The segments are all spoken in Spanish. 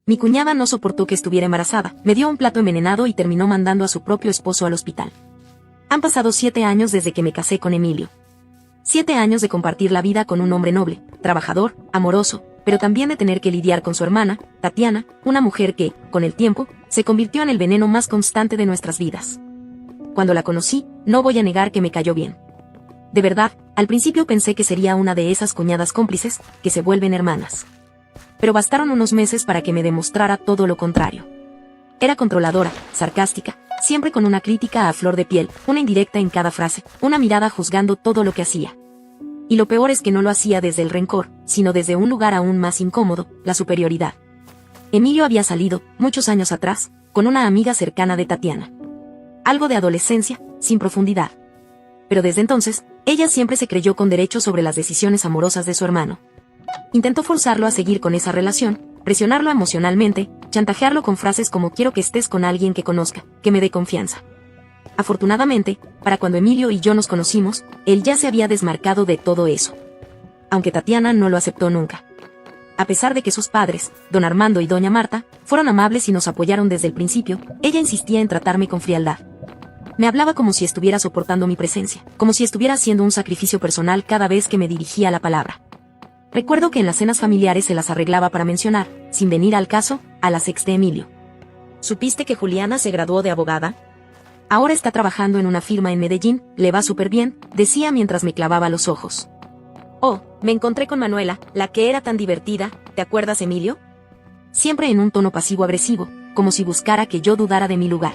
Mi cuñada no soportó que estuviera embarazada, me dio un plato envenenado y terminó mandando a su propio esposo al hospital. Han pasado 7 años desde que me casé con Emilio. 7 años de compartir la vida con un hombre noble, trabajador, amoroso, pero también de tener que lidiar con su hermana, Tatiana, una mujer que, con el tiempo, se convirtió en el veneno más constante de nuestras vidas. Cuando la conocí, no voy a negar que me cayó bien. De verdad, al principio pensé que sería una de esas cuñadas cómplices, que se vuelven hermanas. Pero bastaron unos meses para que me demostrara todo lo contrario. Era controladora, sarcástica, siempre con una crítica a flor de piel, una indirecta en cada frase, una mirada juzgando todo lo que hacía. Y lo peor es que no lo hacía desde el rencor, sino desde un lugar aún más incómodo, la superioridad. Emilio había salido, muchos años atrás, con una amiga cercana de Tatiana. Algo de adolescencia, sin profundidad. Pero desde entonces, ella siempre se creyó con derecho sobre las decisiones amorosas de su hermano. Intentó forzarlo a seguir con esa relación, presionarlo emocionalmente, chantajearlo con frases como quiero que estés con alguien que conozca, que me dé confianza. Afortunadamente, para cuando Emilio y yo nos conocimos, él ya se había desmarcado de todo eso. Aunque Tatiana no lo aceptó nunca. A pesar de que sus padres, don Armando y doña Marta, fueron amables y nos apoyaron desde el principio, ella insistía en tratarme con frialdad. Me hablaba como si estuviera soportando mi presencia, como si estuviera haciendo un sacrificio personal cada vez que me dirigía la palabra. Recuerdo que en las cenas familiares se las arreglaba para mencionar, sin venir al caso, a las ex de Emilio. ¿Supiste que Juliana se graduó de abogada? Ahora está trabajando en una firma en Medellín, le va súper bien, decía mientras me clavaba los ojos. Oh, me encontré con Manuela, la que era tan divertida, ¿te acuerdas, Emilio? Siempre en un tono pasivo-agresivo, como si buscara que yo dudara de mi lugar.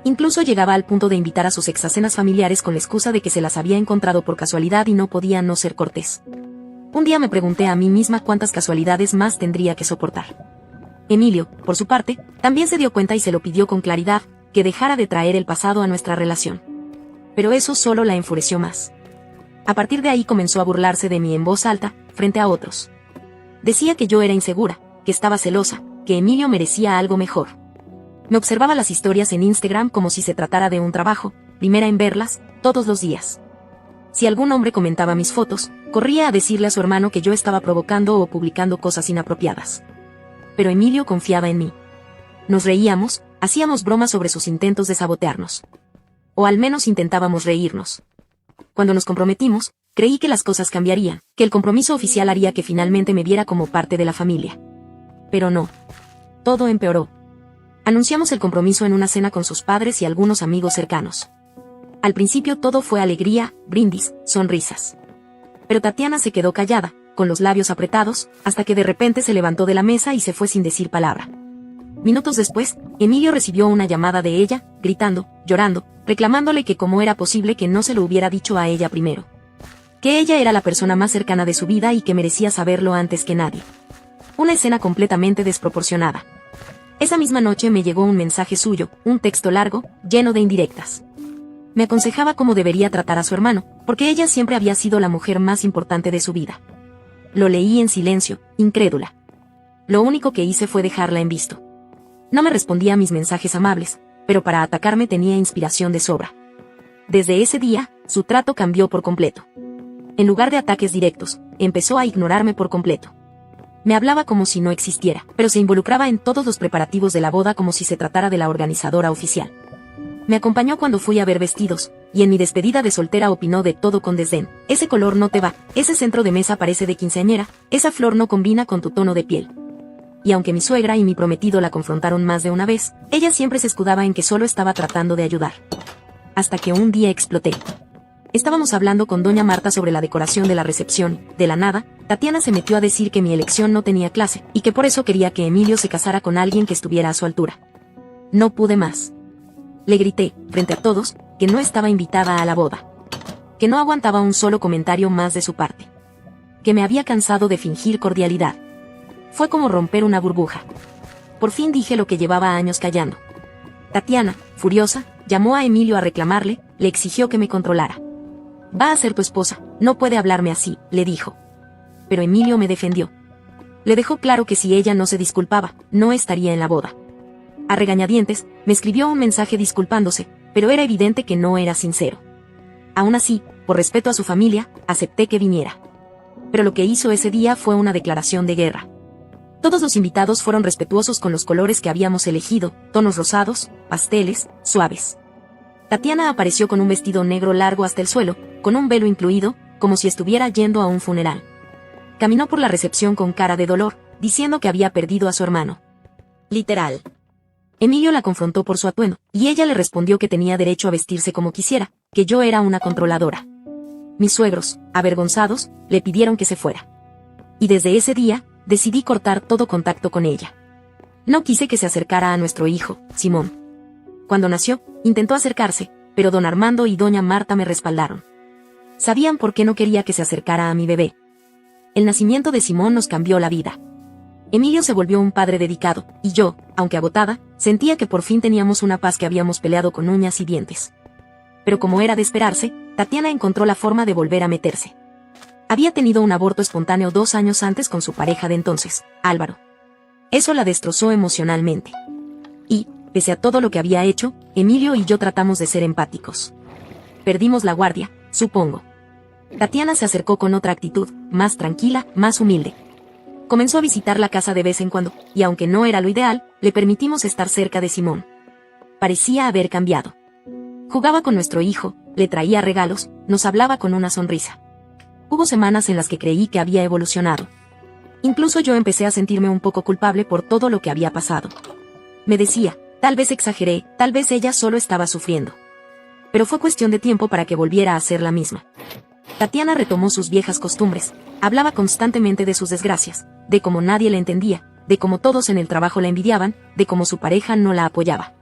Incluso llegaba al punto de invitar a sus ex a cenas familiares con la excusa de que se las había encontrado por casualidad y no podía no ser cortés. Un día me pregunté a mí misma cuántas casualidades más tendría que soportar. Emilio, por su parte, también se dio cuenta y se lo pidió con claridad, que dejara de traer el pasado a nuestra relación. Pero eso solo la enfureció más. A partir de ahí comenzó a burlarse de mí en voz alta, frente a otros. Decía que yo era insegura, que estaba celosa, que Emilio merecía algo mejor. Me observaba las historias en Instagram como si se tratara de un trabajo, primera en verlas, todos los días. Si algún hombre comentaba mis fotos, corría a decirle a su hermano que yo estaba provocando o publicando cosas inapropiadas. Pero Emilio confiaba en mí. Nos reíamos, hacíamos bromas sobre sus intentos de sabotearnos. O al menos intentábamos reírnos. Cuando nos comprometimos, creí que las cosas cambiarían, que el compromiso oficial haría que finalmente me viera como parte de la familia. Pero no. Todo empeoró. Anunciamos el compromiso en una cena con sus padres y algunos amigos cercanos. Al principio todo fue alegría, brindis, sonrisas. Pero Tatiana se quedó callada, con los labios apretados, hasta que de repente se levantó de la mesa y se fue sin decir palabra. Minutos después, Emilio recibió una llamada de ella, gritando, llorando, reclamándole que cómo era posible que no se lo hubiera dicho a ella primero. Que ella era la persona más cercana de su vida y que merecía saberlo antes que nadie. Una escena completamente desproporcionada. Esa misma noche me llegó un mensaje suyo, un texto largo, lleno de indirectas. Me aconsejaba cómo debería tratar a su hermano, porque ella siempre había sido la mujer más importante de su vida. Lo leí en silencio, incrédula. Lo único que hice fue dejarla en visto. No me respondía a mis mensajes amables, pero para atacarme tenía inspiración de sobra. Desde ese día, su trato cambió por completo. En lugar de ataques directos, empezó a ignorarme por completo. Me hablaba como si no existiera, pero se involucraba en todos los preparativos de la boda como si se tratara de la organizadora oficial. Me acompañó cuando fui a ver vestidos, y en mi despedida de soltera opinó de todo con desdén. Ese color no te va, ese centro de mesa parece de quinceañera, esa flor no combina con tu tono de piel. Y aunque mi suegra y mi prometido la confrontaron más de una vez, ella siempre se escudaba en que solo estaba tratando de ayudar. Hasta que un día exploté. Estábamos hablando con doña Marta sobre la decoración de la recepción, de la nada, Tatiana se metió a decir que mi elección no tenía clase, y que por eso quería que Emilio se casara con alguien que estuviera a su altura. No pude más. Le grité, frente a todos, que no estaba invitada a la boda. Que no aguantaba un solo comentario más de su parte. Que me había cansado de fingir cordialidad. Fue como romper una burbuja. Por fin dije lo que llevaba años callando. Tatiana, furiosa, llamó a Emilio a reclamarle, le exigió que me controlara. Va a ser tu esposa, no puede hablarme así, le dijo. Pero Emilio me defendió. Le dejó claro que si ella no se disculpaba, no estaría en la boda. A regañadientes, me escribió un mensaje disculpándose, pero era evidente que no era sincero. Aún así, por respeto a su familia, acepté que viniera. Pero lo que hizo ese día fue una declaración de guerra. Todos los invitados fueron respetuosos con los colores que habíamos elegido, tonos rosados, pasteles, suaves. Tatiana apareció con un vestido negro largo hasta el suelo, con un velo incluido, como si estuviera yendo a un funeral. Caminó por la recepción con cara de dolor, diciendo que había perdido a su hermano. Literal. Emilio la confrontó por su atuendo, y ella le respondió que tenía derecho a vestirse como quisiera, que yo era una controladora. Mis suegros, avergonzados, le pidieron que se fuera. Y desde ese día, decidí cortar todo contacto con ella. No quise que se acercara a nuestro hijo, Simón. Cuando nació, intentó acercarse, pero don Armando y doña Marta me respaldaron. Sabían por qué no quería que se acercara a mi bebé. El nacimiento de Simón nos cambió la vida. Emilio se volvió un padre dedicado, y yo, aunque agotada, sentía que por fin teníamos una paz que habíamos peleado con uñas y dientes. Pero como era de esperarse, Tatiana encontró la forma de volver a meterse. Había tenido un aborto espontáneo 2 años antes con su pareja de entonces, Álvaro. Eso la destrozó emocionalmente. Y, pese a todo lo que había hecho, Emilio y yo tratamos de ser empáticos. Perdimos la guardia, supongo. Tatiana se acercó con otra actitud, más tranquila, más humilde. Comenzó a visitar la casa de vez en cuando, y aunque no era lo ideal, le permitimos estar cerca de Simón. Parecía haber cambiado. Jugaba con nuestro hijo, le traía regalos, nos hablaba con una sonrisa. Hubo semanas en las que creí que había evolucionado. Incluso yo empecé a sentirme un poco culpable por todo lo que había pasado. Me decía, tal vez exageré, tal vez ella solo estaba sufriendo. Pero fue cuestión de tiempo para que volviera a ser la misma. Tatiana retomó sus viejas costumbres, hablaba constantemente de sus desgracias, de cómo nadie la entendía, de cómo todos en el trabajo la envidiaban, de cómo su pareja no la apoyaba.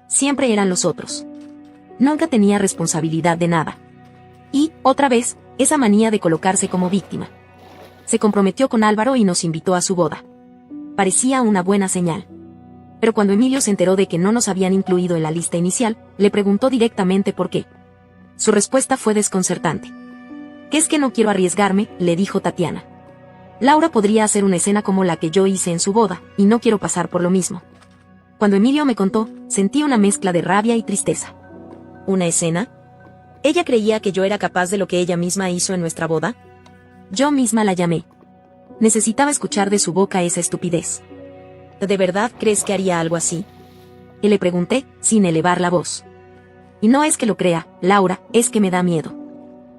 Siempre eran los otros. Nunca tenía responsabilidad de nada. Y, otra vez, esa manía de colocarse como víctima. Se comprometió con Álvaro y nos invitó a su boda. Parecía una buena señal. Pero cuando Emilio se enteró de que no nos habían incluido en la lista inicial, le preguntó directamente por qué. Su respuesta fue desconcertante. «¿Qué es que no quiero arriesgarme?», le dijo Tatiana. «Laura podría hacer una escena como la que yo hice en su boda, y no quiero pasar por lo mismo». Cuando Emilio me contó, sentí una mezcla de rabia y tristeza. ¿Una escena? ¿Ella creía que yo era capaz de lo que ella misma hizo en nuestra boda? Yo misma la llamé. Necesitaba escuchar de su boca esa estupidez. ¿De verdad crees que haría algo así?, y le pregunté, sin elevar la voz. Y no es que lo crea, Laura, es que me da miedo.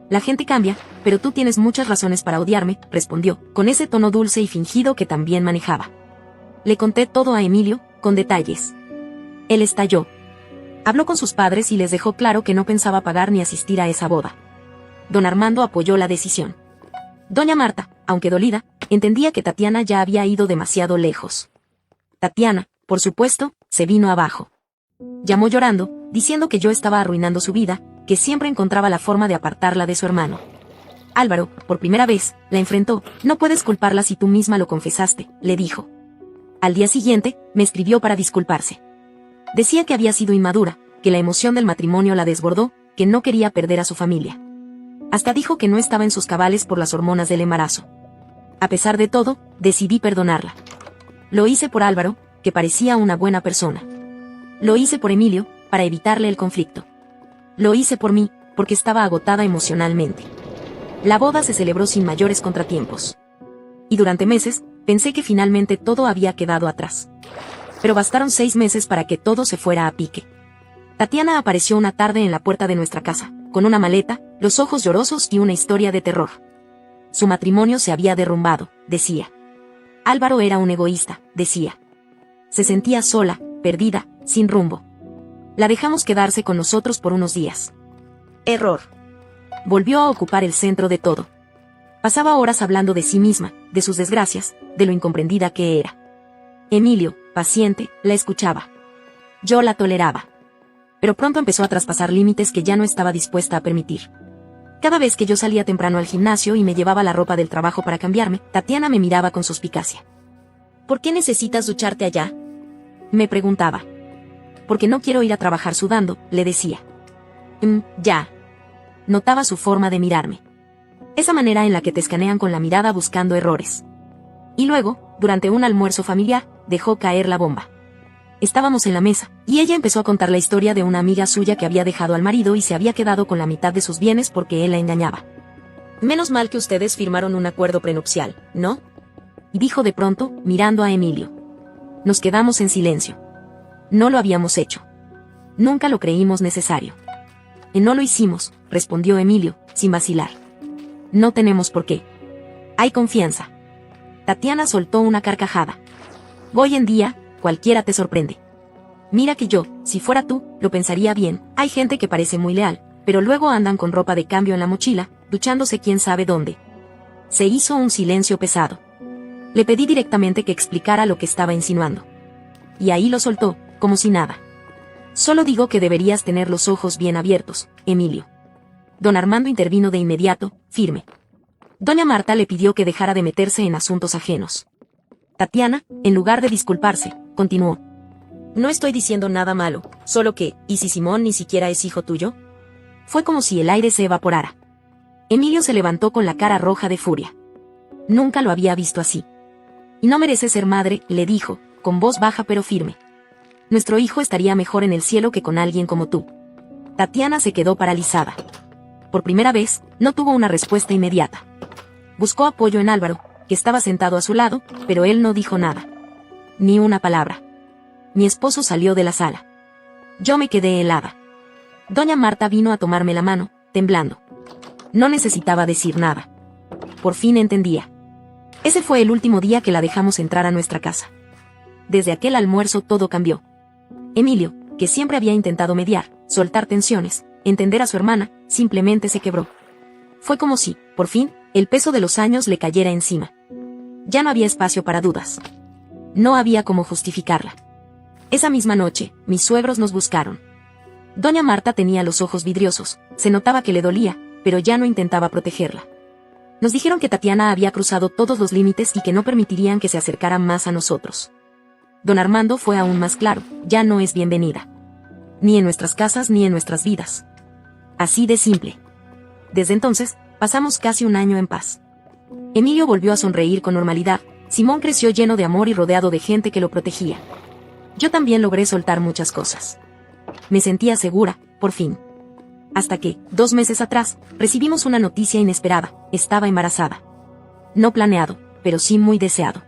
La gente cambia, pero tú tienes muchas razones para odiarme, respondió, con ese tono dulce y fingido que también manejaba. Le conté todo a Emilio, con detalles. Él estalló. Habló con sus padres y les dejó claro que no pensaba pagar ni asistir a esa boda. Don Armando apoyó la decisión. Doña Marta, aunque dolida, entendía que Tatiana ya había ido demasiado lejos. Tatiana, por supuesto, se vino abajo. Llamó llorando, diciendo que yo estaba arruinando su vida, que siempre encontraba la forma de apartarla de su hermano. Álvaro, por primera vez, la enfrentó. «No puedes culparla si tú misma lo confesaste», le dijo. Al día siguiente, me escribió para disculparse. Decía que había sido inmadura, que la emoción del matrimonio la desbordó, que no quería perder a su familia. Hasta dijo que no estaba en sus cabales por las hormonas del embarazo. A pesar de todo, decidí perdonarla. Lo hice por Álvaro, que parecía una buena persona. Lo hice por Emilio, para evitarle el conflicto. Lo hice por mí, porque estaba agotada emocionalmente. La boda se celebró sin mayores contratiempos. Y durante meses, pensé que finalmente todo había quedado atrás. Pero bastaron 6 meses para que todo se fuera a pique. Tatiana apareció una tarde en la puerta de nuestra casa, con una maleta, los ojos llorosos y una historia de terror. Su matrimonio se había derrumbado, decía. Álvaro era un egoísta, decía. Se sentía sola, perdida, sin rumbo. La dejamos quedarse con nosotros por unos días. Error. Volvió a ocupar el centro de todo. Pasaba horas hablando de sí misma, de sus desgracias, de lo incomprendida que era. Emilio, paciente, la escuchaba. Yo la toleraba. Pero pronto empezó a traspasar límites que ya no estaba dispuesta a permitir. Cada vez que yo salía temprano al gimnasio y me llevaba la ropa del trabajo para cambiarme, Tatiana me miraba con suspicacia. ¿Por qué necesitas ducharte allá?, me preguntaba. Porque no quiero ir a trabajar sudando, le decía. Ya. Notaba su forma de mirarme. Esa manera en la que te escanean con la mirada buscando errores. Y luego, durante un almuerzo familiar, dejó caer la bomba. Estábamos en la mesa, y ella empezó a contar la historia de una amiga suya que había dejado al marido y se había quedado con la mitad de sus bienes porque él la engañaba. Menos mal que ustedes firmaron un acuerdo prenupcial, ¿no? y dijo de pronto, mirando a Emilio. Nos quedamos en silencio. No lo habíamos hecho. Nunca lo creímos necesario. No lo hicimos, respondió Emilio, sin vacilar. No tenemos por qué. Hay confianza. Tatiana soltó una carcajada. Hoy en día, cualquiera te sorprende. Mira que yo, si fuera tú, lo pensaría bien. Hay gente que parece muy leal, pero luego andan con ropa de cambio en la mochila, duchándose quién sabe dónde. Se hizo un silencio pesado. Le pedí directamente que explicara lo que estaba insinuando. Y ahí lo soltó, como si nada. Solo digo que deberías tener los ojos bien abiertos, Emilio. Don Armando intervino de inmediato, firme. Doña Marta le pidió que dejara de meterse en asuntos ajenos. Tatiana, en lugar de disculparse, continuó. No estoy diciendo nada malo, solo que, ¿y si Simón ni siquiera es hijo tuyo? Fue como si el aire se evaporara. Emilio se levantó con la cara roja de furia. Nunca lo había visto así. Y no merece ser madre, le dijo, con voz baja pero firme. Nuestro hijo estaría mejor en el cielo que con alguien como tú. Tatiana se quedó paralizada. Por primera vez, no tuvo una respuesta inmediata. Buscó apoyo en Álvaro, que estaba sentado a su lado, pero él no dijo nada. Ni una palabra. Mi esposo salió de la sala. Yo me quedé helada. Doña Marta vino a tomarme la mano, temblando. No necesitaba decir nada. Por fin entendía. Ese fue el último día que la dejamos entrar a nuestra casa. Desde aquel almuerzo todo cambió. Emilio, que siempre había intentado mediar, soltar tensiones, entender a su hermana, simplemente se quebró. Fue como si, por fin, el peso de los años le cayera encima. Ya no había espacio para dudas. No había cómo justificarla. Esa misma noche, mis suegros nos buscaron. Doña Marta tenía los ojos vidriosos, se notaba que le dolía, pero ya no intentaba protegerla. Nos dijeron que Tatiana había cruzado todos los límites y que no permitirían que se acercara más a nosotros. Don Armando fue aún más claro, ya no es bienvenida. Ni en nuestras casas ni en nuestras vidas. Así de simple. Desde entonces, pasamos casi un año en paz. Emilio volvió a sonreír con normalidad, Simón creció lleno de amor y rodeado de gente que lo protegía. Yo también logré soltar muchas cosas. Me sentía segura, por fin. Hasta que, 2 meses atrás, recibimos una noticia inesperada, estaba embarazada. No planeado, pero sí muy deseado.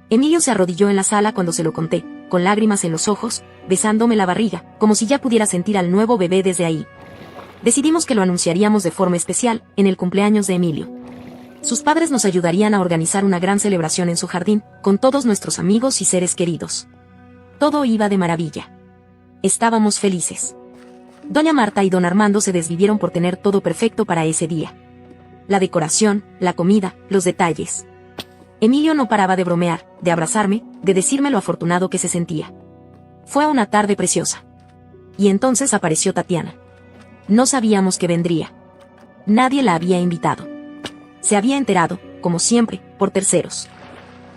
Emilio se arrodilló en la sala cuando se lo conté, con lágrimas en los ojos, besándome la barriga, como si ya pudiera sentir al nuevo bebé desde ahí. Decidimos que lo anunciaríamos de forma especial, en el cumpleaños de Emilio. Sus padres nos ayudarían a organizar una gran celebración en su jardín, con todos nuestros amigos y seres queridos. Todo iba de maravilla. Estábamos felices. Doña Marta y don Armando se desvivieron por tener todo perfecto para ese día. La decoración, la comida, los detalles. Emilio no paraba de bromear, de abrazarme, de decirme lo afortunado que se sentía. Fue una tarde preciosa. Y entonces apareció Tatiana. No sabíamos que vendría. Nadie la había invitado. Se había enterado, como siempre, por terceros.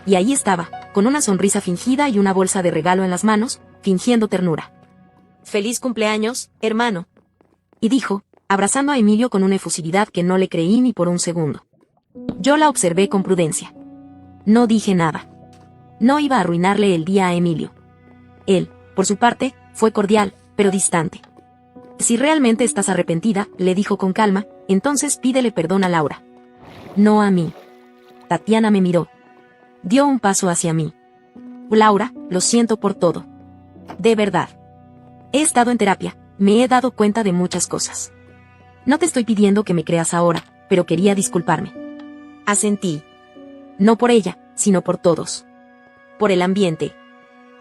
Y ahí estaba, con una sonrisa fingida y una bolsa de regalo en las manos, fingiendo ternura. «Feliz cumpleaños, hermano», y dijo, abrazando a Emilio con una efusividad que no le creí ni por un segundo. Yo la observé con prudencia. No dije nada. No iba a arruinarle el día a Emilio. Él, por su parte, fue cordial, pero distante. Si realmente estás arrepentida, le dijo con calma, entonces pídele perdón a Laura. No a mí. Tatiana me miró. Dio un paso hacia mí. Laura, lo siento por todo. De verdad. He estado en terapia, me he dado cuenta de muchas cosas. No te estoy pidiendo que me creas ahora, pero quería disculparme. Asentí. No por ella, sino por todos. Por el ambiente.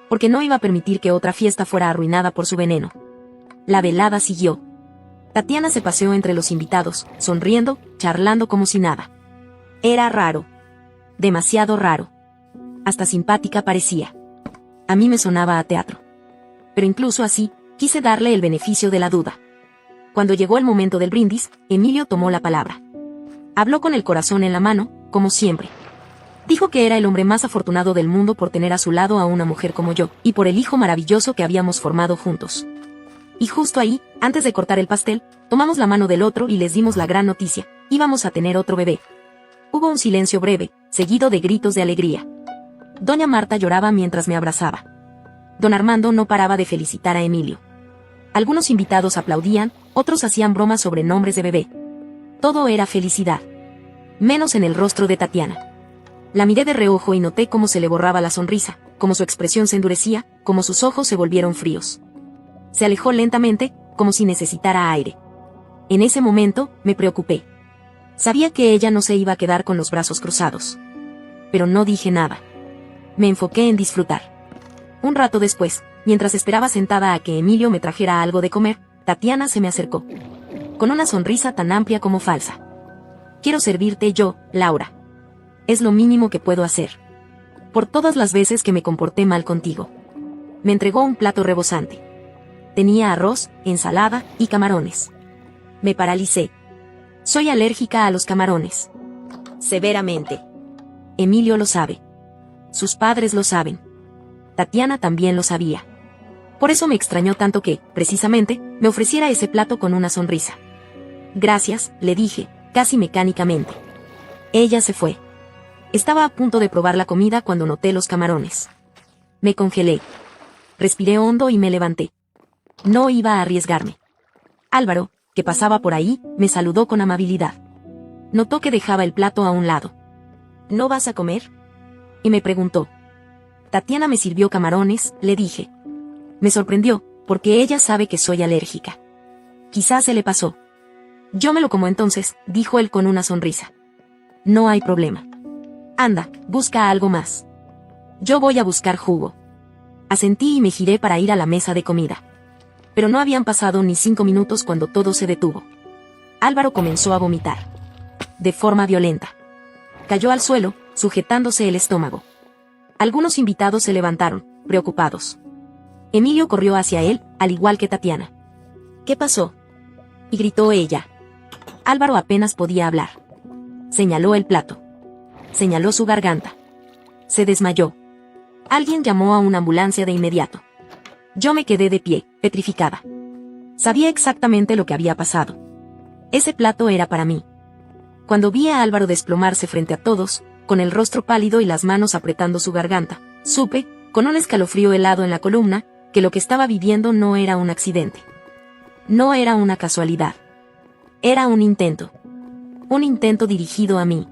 Porque no iba a permitir que otra fiesta fuera arruinada por su veneno. La velada siguió. Tatiana se paseó entre los invitados, sonriendo, charlando como si nada. Era raro. Demasiado raro. Hasta simpática parecía. A mí me sonaba a teatro. Pero incluso así, quise darle el beneficio de la duda. Cuando llegó el momento del brindis, Emilio tomó la palabra. Habló con el corazón en la mano, como siempre. Dijo que era el hombre más afortunado del mundo por tener a su lado a una mujer como yo, y por el hijo maravilloso que habíamos formado juntos. Y justo ahí, antes de cortar el pastel, tomamos la mano del otro y les dimos la gran noticia: íbamos a tener otro bebé. Hubo un silencio breve, seguido de gritos de alegría. Doña Marta lloraba mientras me abrazaba. Don Armando no paraba de felicitar a Emilio. Algunos invitados aplaudían, otros hacían bromas sobre nombres de bebé. Todo era felicidad. Menos en el rostro de Tatiana. La miré de reojo y noté cómo se le borraba la sonrisa, cómo su expresión se endurecía, cómo sus ojos se volvieron fríos. Se alejó lentamente, como si necesitara aire. En ese momento, me preocupé. Sabía que ella no se iba a quedar con los brazos cruzados. Pero no dije nada. Me enfoqué en disfrutar. Un rato después, mientras esperaba sentada a que Emilio me trajera algo de comer, Tatiana se me acercó. Con una sonrisa tan amplia como falsa. Quiero servirte yo, Laura. Es lo mínimo que puedo hacer. Por todas las veces que me comporté mal contigo. Me entregó un plato rebosante. Tenía arroz, ensalada y camarones. Me paralicé. Soy alérgica a los camarones. Severamente. Emilio lo sabe. Sus padres lo saben. Tatiana también lo sabía. Por eso me extrañó tanto que, precisamente, me ofreciera ese plato con una sonrisa. Gracias, le dije, casi mecánicamente. Ella se fue. Estaba a punto de probar la comida cuando noté los camarones. Me congelé. Respiré hondo y me levanté. No iba a arriesgarme. Álvaro, que pasaba por ahí, me saludó con amabilidad. Notó que dejaba el plato a un lado. ¿No vas a comer? Y me preguntó. Tatiana me sirvió camarones, le dije. Me sorprendió, porque ella sabe que soy alérgica. Quizás se le pasó. Yo me lo como entonces, dijo él con una sonrisa. No hay problema. Anda, busca algo más. Yo voy a buscar jugo. Asentí y me giré para ir a la mesa de comida. Pero no habían pasado ni 5 minutos cuando todo se detuvo. Álvaro comenzó a vomitar. De forma violenta. Cayó al suelo, sujetándose el estómago. Algunos invitados se levantaron, preocupados. Emilio corrió hacia él, al igual que Tatiana. ¿Qué pasó? Y gritó ella. Álvaro apenas podía hablar. Señaló el plato. Señaló su garganta. Se desmayó. Alguien llamó a una ambulancia de inmediato. Yo me quedé de pie, petrificada. Sabía exactamente lo que había pasado. Ese plato era para mí. Cuando vi a Álvaro desplomarse frente a todos, con el rostro pálido y las manos apretando su garganta, supe, con un escalofrío helado en la columna, que lo que estaba viviendo no era un accidente. No era una casualidad. Era un intento. Un intento dirigido a mí.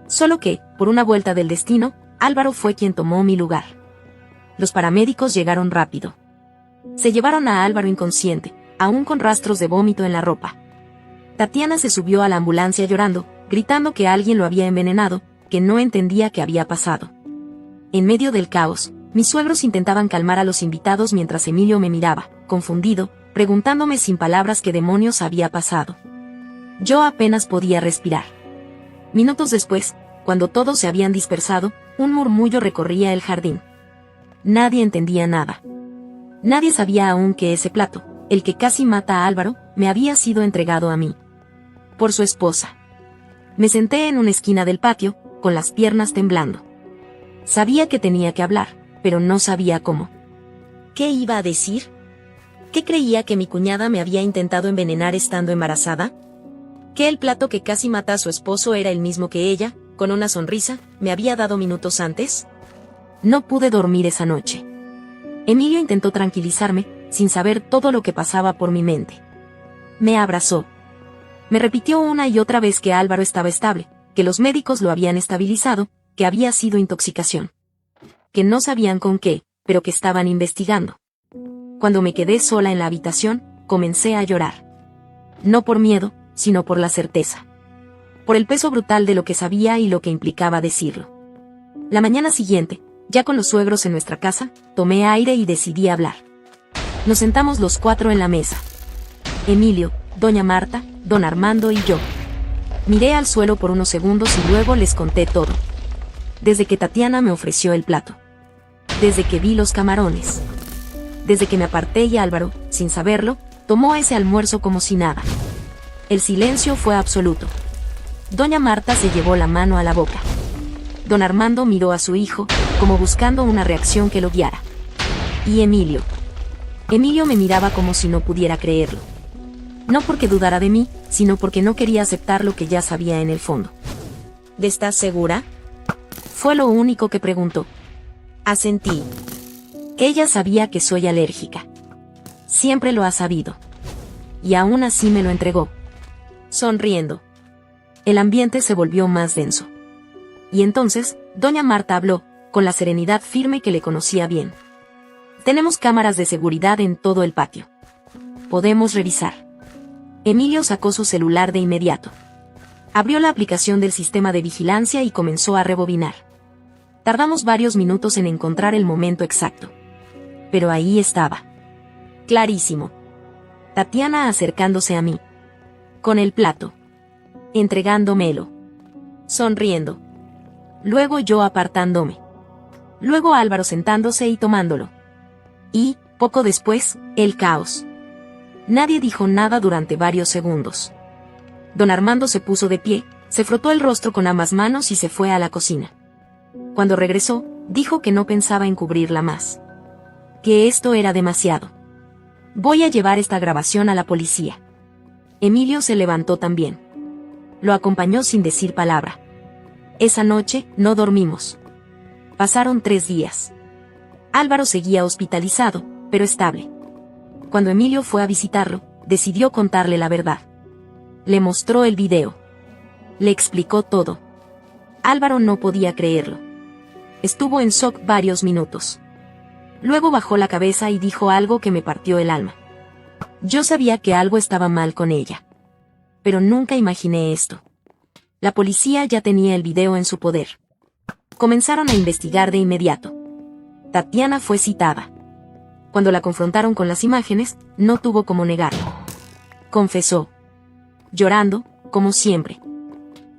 Solo que, por una vuelta del destino, Álvaro fue quien tomó mi lugar. Los paramédicos llegaron rápido. Se llevaron a Álvaro inconsciente, aún con rastros de vómito en la ropa. Tatiana se subió a la ambulancia llorando, gritando que alguien lo había envenenado, que no entendía qué había pasado. En medio del caos, mis suegros intentaban calmar a los invitados mientras Emilio me miraba, confundido, preguntándome sin palabras qué demonios había pasado. Yo apenas podía respirar. Minutos después, cuando todos se habían dispersado, un murmullo recorría el jardín. Nadie entendía nada. Nadie sabía aún que ese plato, el que casi mata a Álvaro, me había sido entregado a mí. Por su esposa. Me senté en una esquina del patio, con las piernas temblando. Sabía que tenía que hablar, pero no sabía cómo. ¿Qué iba a decir? ¿Qué creía que mi cuñada me había intentado envenenar estando embarazada? ¿Que el plato que casi mata a su esposo era el mismo que ella, con una sonrisa, me había dado minutos antes? No pude dormir esa noche. Emilio intentó tranquilizarme, sin saber todo lo que pasaba por mi mente. Me abrazó. Me repitió una y otra vez que Álvaro estaba estable, que los médicos lo habían estabilizado, que había sido intoxicación. Que no sabían con qué, pero que estaban investigando. Cuando me quedé sola en la habitación, comencé a llorar. No por miedo, sino por la certeza. Por el peso brutal de lo que sabía y lo que implicaba decirlo. La mañana siguiente, ya con los suegros en nuestra casa, tomé aire y decidí hablar. Nos sentamos los 4 en la mesa. Emilio, doña Marta, don Armando y yo. Miré al suelo por unos segundos y luego les conté todo. Desde que Tatiana me ofreció el plato. Desde que vi los camarones. Desde que me aparté y Álvaro, sin saberlo, tomó ese almuerzo como si nada. El silencio fue absoluto. Doña Marta se llevó la mano a la boca. Don Armando miró a su hijo, como buscando una reacción que lo guiara. Y Emilio. Emilio me miraba como si no pudiera creerlo. No porque dudara de mí, sino porque no quería aceptar lo que ya sabía en el fondo. ¿Estás segura? Fue lo único que preguntó. Asentí. Ella sabía que soy alérgica. Siempre lo ha sabido. Y aún así me lo entregó. Sonriendo. El ambiente se volvió más denso. Y entonces, Doña Marta habló, con la serenidad firme que le conocía bien. Tenemos cámaras de seguridad en todo el patio. Podemos revisar. Emilio sacó su celular de inmediato. Abrió la aplicación del sistema de vigilancia y comenzó a rebobinar. Tardamos varios minutos en encontrar el momento exacto. Pero ahí estaba. Clarísimo. Tatiana acercándose a mí. Con el plato. Entregándomelo. Sonriendo. Luego yo apartándome. Luego Álvaro sentándose y tomándolo. Y, poco después, el caos. Nadie dijo nada durante varios segundos. Don Armando se puso de pie, se frotó el rostro con ambas manos y se fue a la cocina. Cuando regresó, dijo que no pensaba encubrirla más. Que esto era demasiado. Voy a llevar esta grabación a la policía. Emilio se levantó también. Lo acompañó sin decir palabra. Esa noche, no dormimos. Pasaron 3 días. Álvaro seguía hospitalizado, pero estable. Cuando Emilio fue a visitarlo, decidió contarle la verdad. Le mostró el video. Le explicó todo. Álvaro no podía creerlo. Estuvo en shock varios minutos. Luego bajó la cabeza y dijo algo que me partió el alma. Yo sabía que algo estaba mal con ella. Pero nunca imaginé esto. La policía ya tenía el video en su poder. Comenzaron a investigar de inmediato. Tatiana fue citada. Cuando la confrontaron con las imágenes, no tuvo cómo negarlo. Confesó. Llorando, como siempre.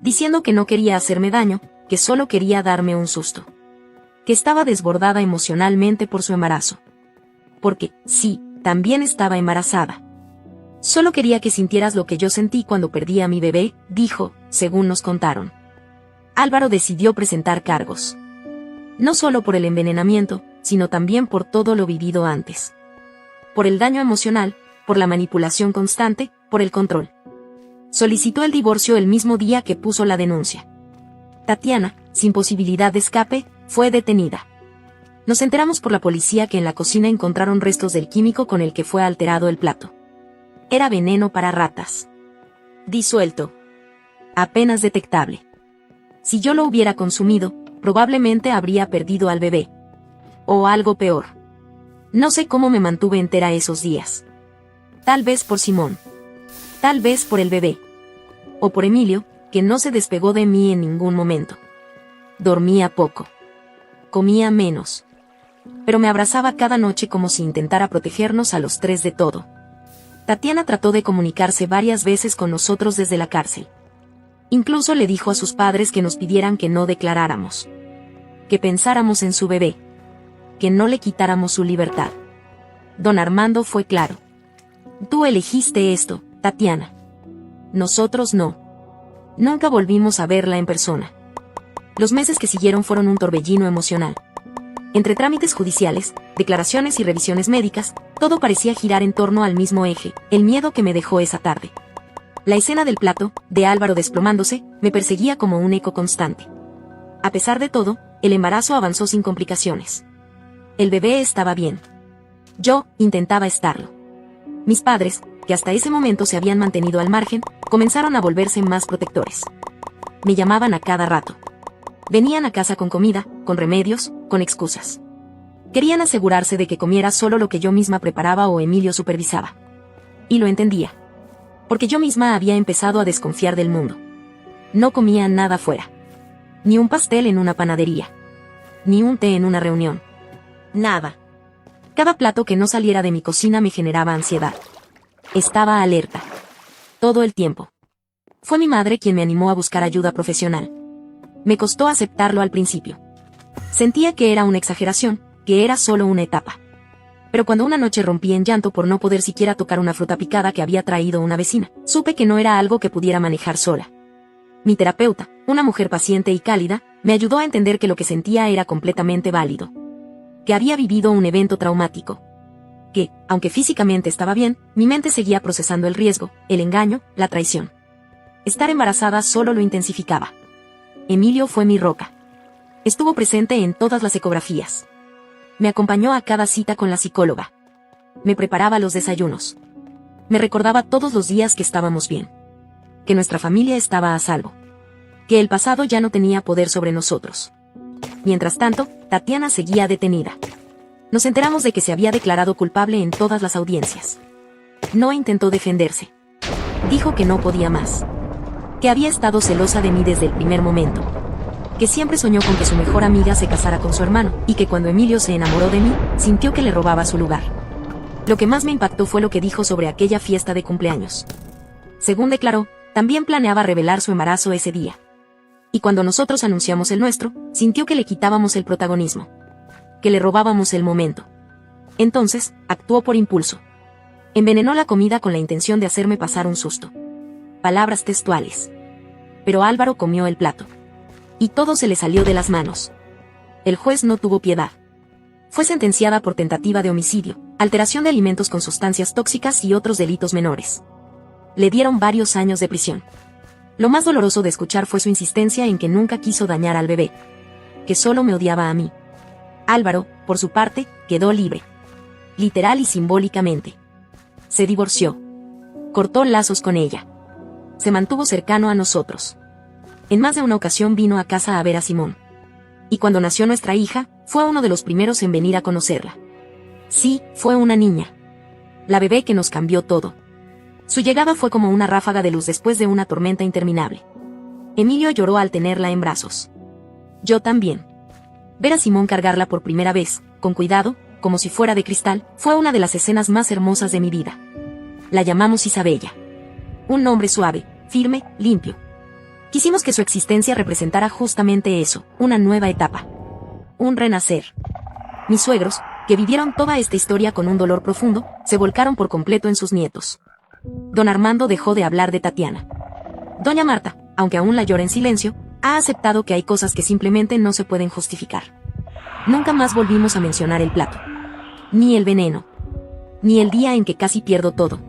Diciendo que no quería hacerme daño, que solo quería darme un susto. Que estaba desbordada emocionalmente por su embarazo. Porque, sí, también estaba embarazada. Solo quería que sintieras lo que yo sentí cuando perdí a mi bebé, dijo, según nos contaron. Álvaro decidió presentar cargos. No solo por el envenenamiento, sino también por todo lo vivido antes. Por el daño emocional, por la manipulación constante, por el control. Solicitó el divorcio el mismo día que puso la denuncia. Tatiana, sin posibilidad de escape, fue detenida. Nos enteramos por la policía que en la cocina encontraron restos del químico con el que fue alterado el plato. Era veneno para ratas. Disuelto. Apenas detectable. Si yo lo hubiera consumido, probablemente habría perdido al bebé. O algo peor. No sé cómo me mantuve entera esos días. Tal vez por Simón. Tal vez por el bebé. O por Emilio, que no se despegó de mí en ningún momento. Dormía poco. Comía menos. Pero me abrazaba cada noche como si intentara protegernos a los 3 de todo. Tatiana trató de comunicarse varias veces con nosotros desde la cárcel. Incluso le dijo a sus padres que nos pidieran que no declaráramos. Que pensáramos en su bebé. Que no le quitáramos su libertad. Don Armando fue claro. Tú elegiste esto, Tatiana. Nosotros no. Nunca volvimos a verla en persona. Los meses que siguieron fueron un torbellino emocional. Entre trámites judiciales, declaraciones y revisiones médicas, todo parecía girar en torno al mismo eje, el miedo que me dejó esa tarde. La escena del plato, de Álvaro desplomándose, me perseguía como un eco constante. A pesar de todo, el embarazo avanzó sin complicaciones. El bebé estaba bien. Yo intentaba estarlo. Mis padres, que hasta ese momento se habían mantenido al margen, comenzaron a volverse más protectores. Me llamaban a cada rato. Venían a casa con comida, con remedios, con excusas. Querían asegurarse de que comiera solo lo que yo misma preparaba o Emilio supervisaba. Y lo entendía. Porque yo misma había empezado a desconfiar del mundo. No comía nada fuera. Ni un pastel en una panadería. Ni un té en una reunión. Nada. Cada plato que no saliera de mi cocina me generaba ansiedad. Estaba alerta. Todo el tiempo. Fue mi madre quien me animó a buscar ayuda profesional. Me costó aceptarlo al principio. Sentía que era una exageración, que era solo una etapa. Pero cuando una noche rompí en llanto por no poder siquiera tocar una fruta picada que había traído una vecina, supe que no era algo que pudiera manejar sola. Mi terapeuta, una mujer paciente y cálida, me ayudó a entender que lo que sentía era completamente válido. Que había vivido un evento traumático. Que, aunque físicamente estaba bien, mi mente seguía procesando el riesgo, el engaño, la traición. Estar embarazada solo lo intensificaba. Emilio fue mi roca. Estuvo presente en todas las ecografías. Me acompañó a cada cita con la psicóloga. Me preparaba los desayunos. Me recordaba todos los días que estábamos bien. Que nuestra familia estaba a salvo. Que el pasado ya no tenía poder sobre nosotros. Mientras tanto, Tatiana seguía detenida. Nos enteramos de que se había declarado culpable en todas las audiencias. No intentó defenderse. Dijo que no podía más. Que había estado celosa de mí desde el primer momento. Que siempre soñó con que su mejor amiga se casara con su hermano, y que cuando Emilio se enamoró de mí, sintió que le robaba su lugar. Lo que más me impactó fue lo que dijo sobre aquella fiesta de cumpleaños. Según declaró, también planeaba revelar su embarazo ese día. Y cuando nosotros anunciamos el nuestro, sintió que le quitábamos el protagonismo. Que le robábamos el momento. Entonces, actuó por impulso. Envenenó la comida con la intención de hacerme pasar un susto. Palabras textuales. Pero Álvaro comió el plato. Y todo se le salió de las manos. El juez no tuvo piedad. Fue sentenciada por tentativa de homicidio, alteración de alimentos con sustancias tóxicas y otros delitos menores. Le dieron varios años de prisión. Lo más doloroso de escuchar fue su insistencia en que nunca quiso dañar al bebé. Que solo me odiaba a mí. Álvaro, por su parte, quedó libre. Literal y simbólicamente. Se divorció. Cortó lazos con ella. Se mantuvo cercano a nosotros. En más de una ocasión vino a casa a ver a Simón. Y cuando nació nuestra hija, fue uno de los primeros en venir a conocerla. Sí, fue una niña. La bebé que nos cambió todo. Su llegada fue como una ráfaga de luz después de una tormenta interminable. Emilio lloró al tenerla en brazos. Yo también. Ver a Simón cargarla por primera vez, con cuidado, como si fuera de cristal, fue una de las escenas más hermosas de mi vida. La llamamos Isabella. Un nombre suave, firme, limpio. Quisimos que su existencia representara justamente eso, una nueva etapa. Un renacer. Mis suegros, que vivieron toda esta historia con un dolor profundo, se volcaron por completo en sus nietos. Don Armando dejó de hablar de Tatiana. Doña Marta, aunque aún la llora en silencio, ha aceptado que hay cosas que simplemente no se pueden justificar. Nunca más volvimos a mencionar el plato. Ni el veneno. Ni el día en que casi pierdo todo.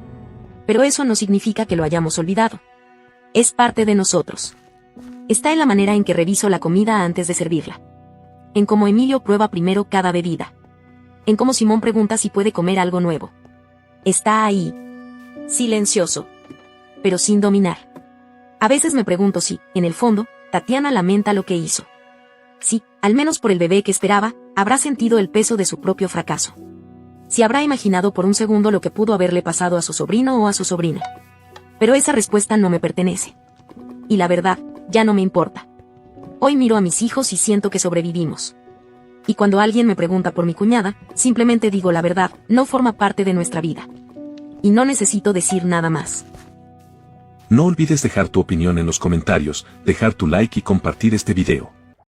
Pero eso no significa que lo hayamos olvidado. Es parte de nosotros. Está en la manera en que reviso la comida antes de servirla. En cómo Emilio prueba primero cada bebida. En cómo Simón pregunta si puede comer algo nuevo. Está ahí. Silencioso. Pero sin dominar. A veces me pregunto si, en el fondo, Tatiana lamenta lo que hizo. Si, al menos por el bebé que esperaba, habrá sentido el peso de su propio fracaso. Si habrá imaginado por un segundo lo que pudo haberle pasado a su sobrino o a su sobrina. Pero esa respuesta no me pertenece. Y la verdad, ya no me importa. Hoy miro a mis hijos y siento que sobrevivimos. Y cuando alguien me pregunta por mi cuñada, simplemente digo la verdad, no forma parte de nuestra vida. Y no necesito decir nada más. No olvides dejar tu opinión en los comentarios, dejar tu like y compartir este video.